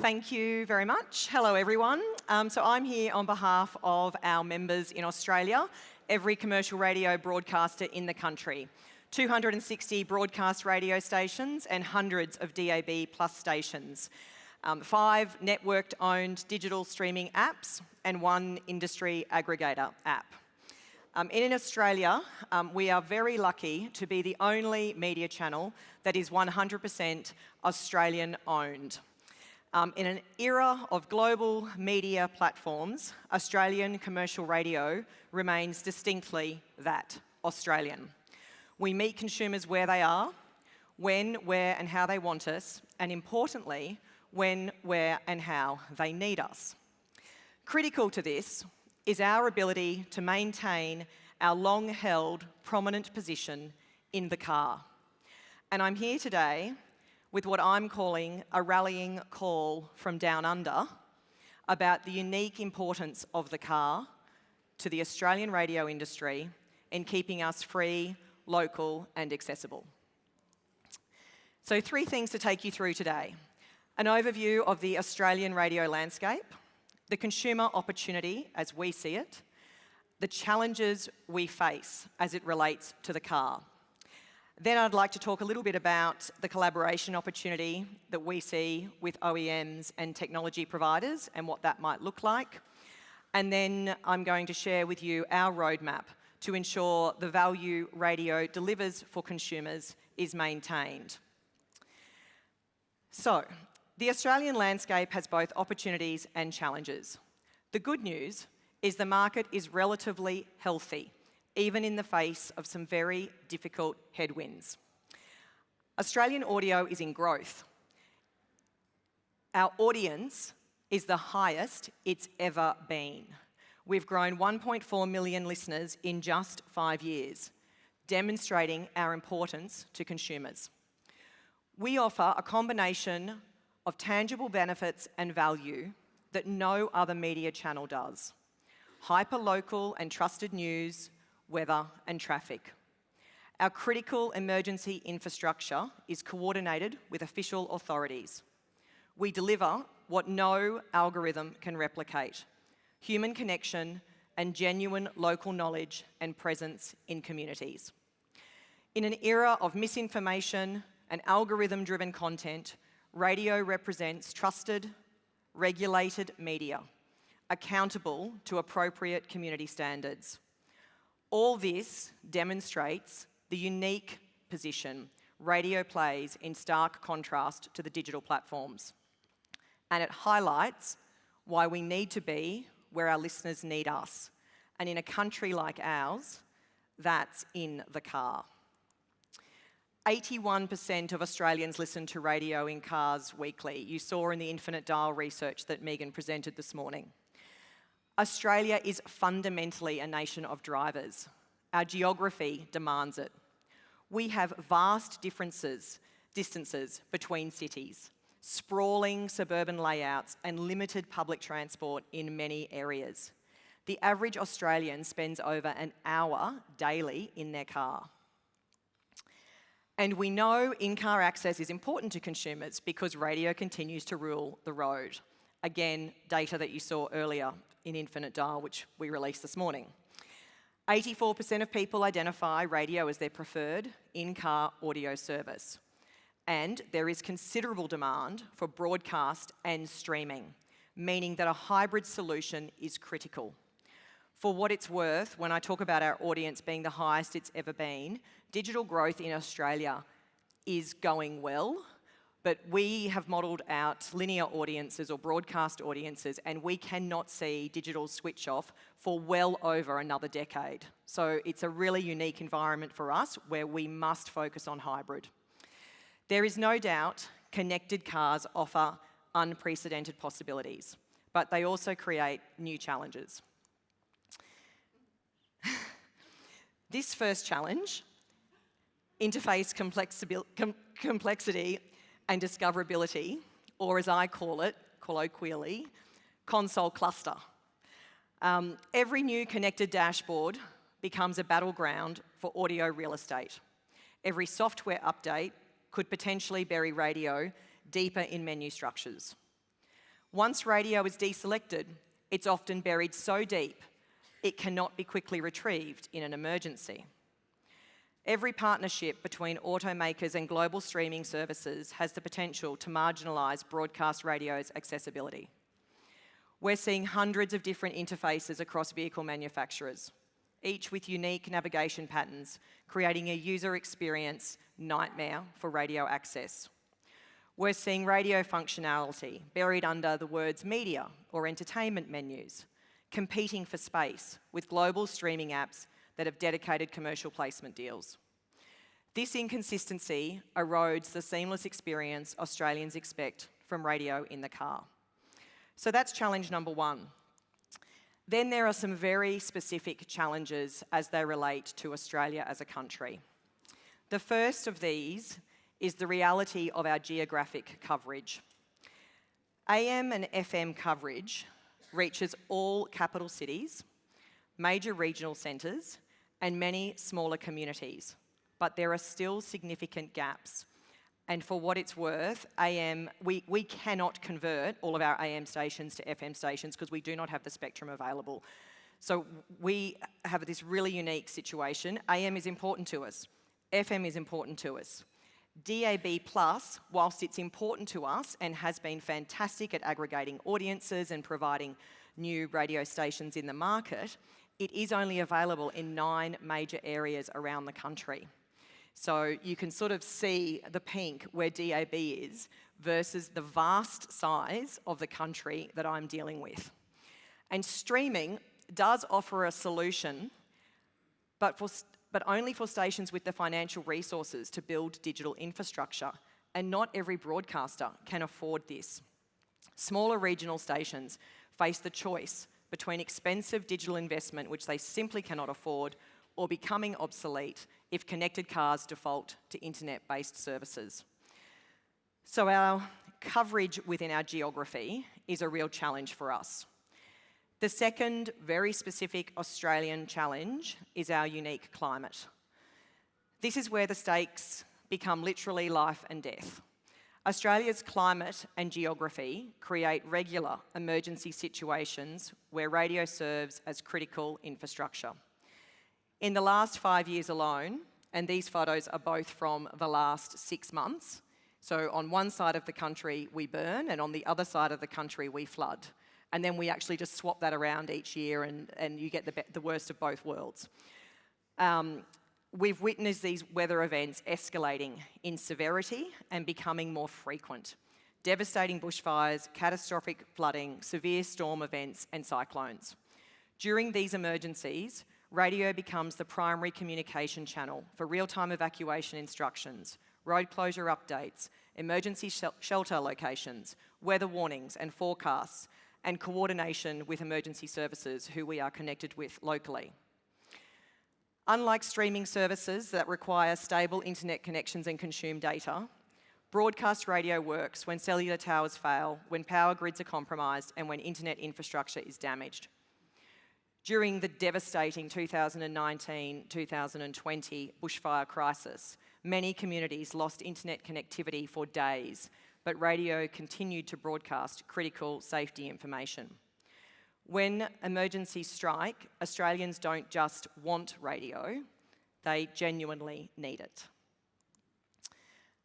Thank you very much. Hello, everyone. So I'm here on behalf of our members in Australia, every commercial radio broadcaster in the country, 260 broadcast radio stations and hundreds of DAB+ stations, 5 networked-owned digital streaming apps and 1 industry aggregator app. In Australia, we are very lucky to be the only media channel that is 100% Australian-owned. In an era of global media platforms, Australian commercial radio remains distinctly that, Australian. We meet consumers where they are, when, where and how they want us, and importantly, when, where and how they need us. Critical to this is our ability to maintain our long-held prominent position in the car. And I'm here today with what I'm calling a rallying call from down under about the unique importance of the car to the Australian radio industry in keeping us free, local and accessible. So 3 things to take you through today. An overview of the Australian radio landscape, the consumer opportunity as we see it, the challenges we face as it relates to the car. Then I'd like to talk a little bit about the collaboration opportunity that we see with OEMs and technology providers and what that might look like. And then I'm going to share with you our roadmap to ensure the value radio delivers for consumers is maintained. So, the Australian landscape has both opportunities and challenges. The good news is the market is relatively healthy, even in the face of some very difficult headwinds. Australian audio is in growth. Our audience is the highest it's ever been. We've grown 1.4 million listeners in just 5 years, demonstrating our importance to consumers. We offer a combination of tangible benefits and value that no other media channel does. Hyper-local and trusted news, weather and traffic. Our critical emergency infrastructure is coordinated with official authorities. We deliver what no algorithm can replicate: human connection and genuine local knowledge and presence in communities. In an era of misinformation and algorithm-driven content, radio represents trusted, regulated media, accountable to appropriate community standards. All this demonstrates the unique position radio plays in stark contrast to the digital platforms. And it highlights why we need to be where our listeners need us. And in a country like ours, that's in the car. 81% of Australians listen to radio in cars weekly. You saw in the infinite dial research that Megan presented this morning. Australia is fundamentally a nation of drivers. Our geography demands it. We have vast distances between cities, sprawling suburban layouts and limited public transport in many areas. The average Australian spends over an hour daily in their car. And we know in-car access is important to consumers because radio continues to rule the road. Again, data that you saw earlier in Infinite Dial, which we released this morning. 84% of people identify radio as their preferred in-car audio service. And there is considerable demand for broadcast and streaming, meaning that a hybrid solution is critical. For what it's worth, when I talk about our audience being the highest it's ever been, digital growth in Australia is going well, but we have modelled out linear audiences or broadcast audiences, and we cannot see digital switch off for well over another decade. So it's a really unique environment for us where we must focus on hybrid. There is no doubt connected cars offer unprecedented possibilities, but they also create new challenges. This first challenge, interface complexity and discoverability, or as I call it, colloquially, console cluster. Every new connected dashboard becomes a battleground for audio real estate. Every software update could potentially bury radio deeper in menu structures. Once radio is deselected, it's often buried so deep it cannot be quickly retrieved in an emergency. Every partnership between automakers and global streaming services has the potential to marginalise broadcast radio's accessibility. We're seeing hundreds of different interfaces across vehicle manufacturers, each with unique navigation patterns, creating a user experience nightmare for radio access. We're seeing radio functionality buried under the words media or entertainment menus, competing for space with global streaming apps that have dedicated commercial placement deals. This inconsistency erodes the seamless experience Australians expect from radio in the car. So that's challenge number one. Then there are some very specific challenges as they relate to Australia as a country. The first of these is the reality of our geographic coverage. AM and FM coverage reaches all capital cities, major regional centres, and many smaller communities, but there are still significant gaps. And for what it's worth, AM, we cannot convert all of our AM stations to FM stations because we do not have the spectrum available. So we have this really unique situation. AM is important to us. FM is important to us. DAB+, whilst it's important to us and has been fantastic at aggregating audiences and providing new radio stations in the market, it is only available in 9 major areas around the country. So you can sort of see the pink where DAB is versus the vast size of the country that I'm dealing with. And streaming does offer a solution, but only for stations with the financial resources to build digital infrastructure, and not every broadcaster can afford this. Smaller regional stations face the choice between expensive digital investment, which they simply cannot afford, or becoming obsolete if connected cars default to internet-based services. So our coverage within our geography is a real challenge for us. The second very specific Australian challenge is our unique climate. This is where the stakes become literally life and death. Australia's climate and geography create regular emergency situations where radio serves as critical infrastructure. In the last 5 years alone, and these photos are both from the last 6 months, so on one side of the country we burn and on the other side of the country we flood. And then we actually just swap that around each year and you get the worst of both worlds. We've witnessed these weather events escalating in severity and becoming more frequent. Devastating bushfires, catastrophic flooding, severe storm events and cyclones. During these emergencies, radio becomes the primary communication channel for real-time evacuation instructions, road closure updates, emergency shelter locations, weather warnings and forecasts, and coordination with emergency services who we are connected with locally. Unlike streaming services that require stable internet connections and consume data, broadcast radio works when cellular towers fail, when power grids are compromised, and when internet infrastructure is damaged. During the devastating 2019-2020 bushfire crisis, many communities lost internet connectivity for days, but radio continued to broadcast critical safety information. When emergencies strike, Australians don't just want radio, they genuinely need it.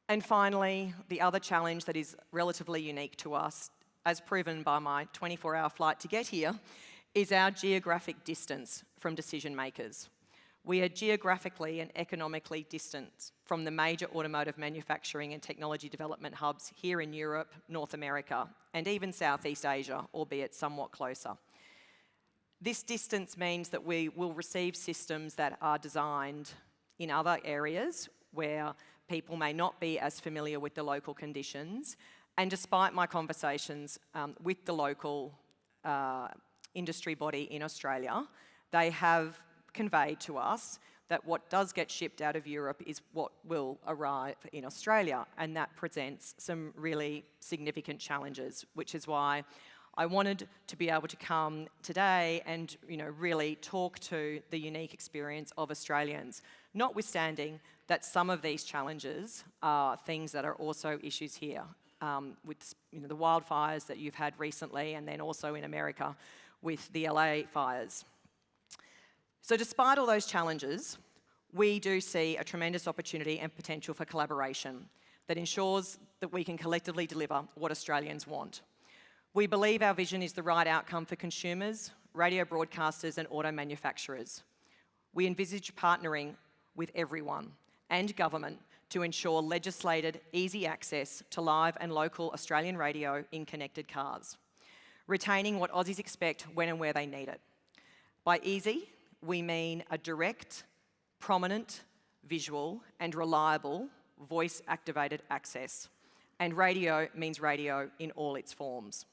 And finally, the other challenge that is relatively unique to us, as proven by my 24-hour flight to get here, is our geographic distance from decision makers. We are geographically and economically distant from the major automotive manufacturing and technology development hubs here in Europe, North America, and even Southeast Asia, albeit somewhat closer. This distance means that we will receive systems that are designed in other areas where people may not be as familiar with the local conditions. And despite my conversations with the local industry body in Australia, they have conveyed to us that what does get shipped out of Europe is what will arrive in Australia, and that presents some really significant challenges, which is why I wanted to be able to come today and really talk to the unique experience of Australians, notwithstanding that some of these challenges are things that are also issues here. with the wildfires that you've had recently, and then also in America with the LA fires. So despite all those challenges, we do see a tremendous opportunity and potential for collaboration that ensures that we can collectively deliver what Australians want. We believe our vision is the right outcome for consumers, radio broadcasters and auto manufacturers. We envisage partnering with everyone and government to ensure legislated, easy access to live and local Australian radio in connected cars, retaining what Aussies expect when and where they need it. By easy, we mean a direct, prominent, visual and reliable voice-activated access. And radio means radio in all its forms.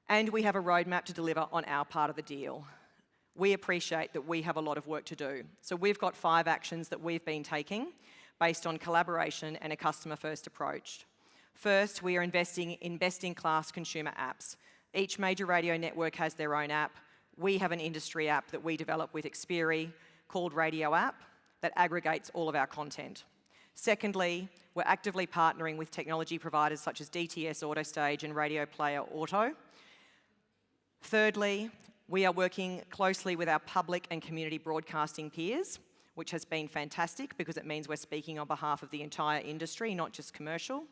And we have a roadmap to deliver on our part of the deal. We appreciate that we have a lot of work to do. So we've got 5 actions that we've been taking based on collaboration and a customer-first approach. First, we are investing in best-in-class consumer apps. Each major radio network has their own app. We have an industry app that we develop with Xperi called Radio App that aggregates all of our content. Secondly, we're actively partnering with technology providers such as DTS AutoStage and Radio Player Auto. Thirdly, we are working closely with our public and community broadcasting peers, which has been fantastic because it means we're speaking on behalf of the entire industry, not just commercial.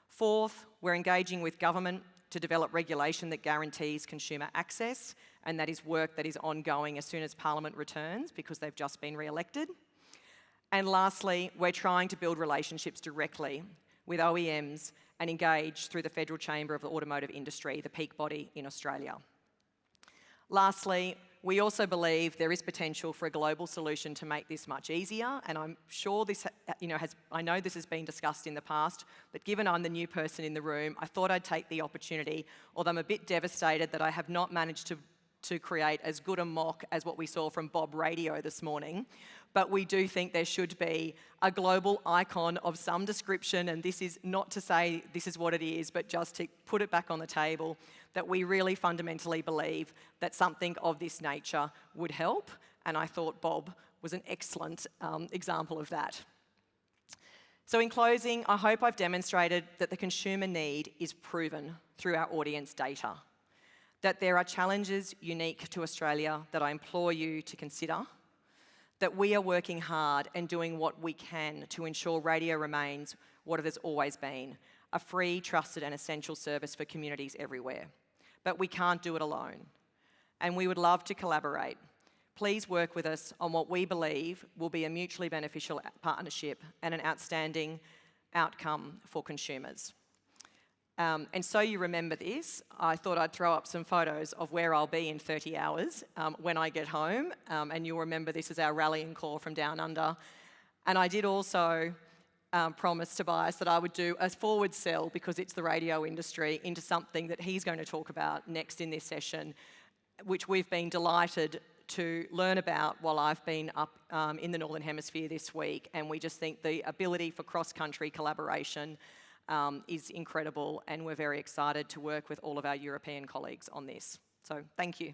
Fourth, we're engaging with government to develop regulation that guarantees consumer access, and that is work that is ongoing as soon as Parliament returns because they've just been re-elected. And lastly, we're trying to build relationships directly with OEMs and engage through the Federal Chamber of the Automotive Industry, the peak body in Australia. Lastly, we also believe there is potential for a global solution to make this much easier, and I'm sure this, I know this has been discussed in the past, but given I'm the new person in the room, I thought I'd take the opportunity, although I'm a bit devastated that I have not managed to create as good a mock as what we saw from Bob Radio this morning, but we do think there should be a global icon of some description, and this is not to say this is what it is, but just to put it back on the table, that we really fundamentally believe that something of this nature would help, and I thought Bob was an excellent example of that. So in closing, I hope I've demonstrated that the consumer need is proven through our audience data, that there are challenges unique to Australia that I implore you to consider, that we are working hard and doing what we can to ensure radio remains what it has always been, a free, trusted and essential service for communities everywhere. But we can't do it alone, and we would love to collaborate. Please work with us on what we believe will be a mutually beneficial partnership and an outstanding outcome for consumers. And so you remember this, I thought I'd throw up some photos of where I'll be in 30 hours when I get home, and you'll remember this is our rallying call from Down Under. And I did also promise Tobias that I would do a forward sell, because it's the radio industry, into something that he's going to talk about next in this session, which we've been delighted to learn about while I've been up in the Northern Hemisphere this week. And we just think the ability for cross-country collaboration is incredible, and we're very excited to work with all of our European colleagues on this. So thank you.